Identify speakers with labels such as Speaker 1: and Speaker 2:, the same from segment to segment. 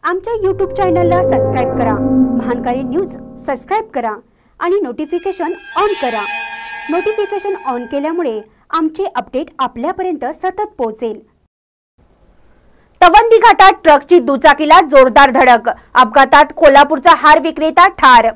Speaker 1: आमच्या YouTube चॅनलला subscribe करा। महानकारी न्यूज सबस्क्राइब करा आणि नोटिफिकेशन ऑन करा। नोटिफिकेशन ऑन केल्यामुळे आमचे अपडेट आपल्यापर्यंत सतत पोहोचेल। तवंदी घाटात ट्रकची दुचाकीला जोरदार धडक, अपघातात कोल्हापूरचा हार विक्रेता ठार।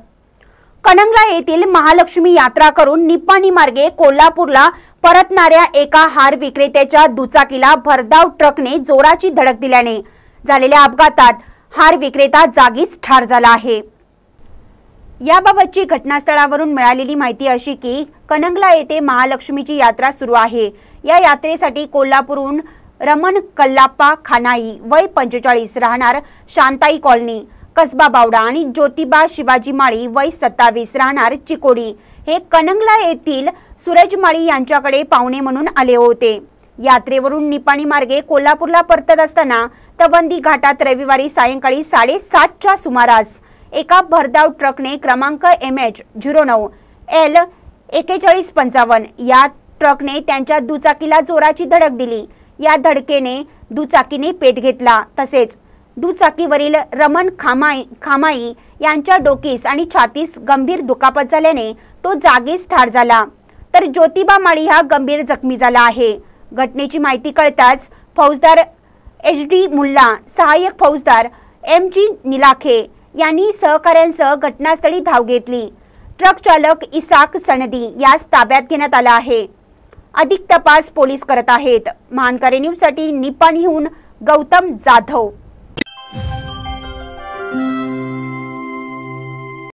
Speaker 1: कणंगला येथील महालक्ष्मी यात्रा करून निप्पाणी मार्गे कोल्हापूरला परतणाऱ्या एका हार विक्रेत्याच्या दुचाकीला भरधाव ट्रकने जोराची धडक दिल्याने झालेल्या अपघातात हार विक्रेता जागीच ठार झाला आहे। याबाबतची घटनास्थळावरून मिळालेली माहिती अशी की कणंगला येथे महालक्ष्मीची यात्रा सुरू आहे। या यात्रेसाठी कोल्हापूरहून रमण कल्लाप्पा खानाई वय 45 राहणार शांताई कॉलनी कसबा बावडा आणि ज्योतिबा शिवाजी माळी वय 27 राहणार चिकोडी हे कणंगला येथील सूरज माळी यांच्याकडे पाहुणे म्हणून आले होते। यात्रेवरून निप्पाणी मार्गे कोल्हापूरला परतत असताना तवंदी घाटात रविवारी सायंकाळी 7:30च्या सुमारास एका भरधाव ट्रकने क्रमांक MH09 L 4155 या ट्रकने त्यांच्या दुचाकीला जोराची धडक दिली। या धडकेने दुचाकीने पेट घेतला। तसेच दुचाकीवरील रमण खामाई यांच्या डोकीस आणि छातीस गंभीर दुखापत झाल्याने तो जागीच ठार झाला, तर ज्योतिबा माळी हा गंभीर जखमी झाला आहे। घटनेची माहिती कळताच फौजदार HD मुल्ला, सहाय्यक फौजदार MG निलाखे यांनी सहकाऱ्यांसह घटनास्थळी धाव घेतली। ट्रक चालक इसाक सनदी यास ताब्यात घेण्यात आला आहे। अधिक तपास पोलीस करत आहेत। महानकारी न्यूज साठी निप्पाणीहून गौतम जाधव।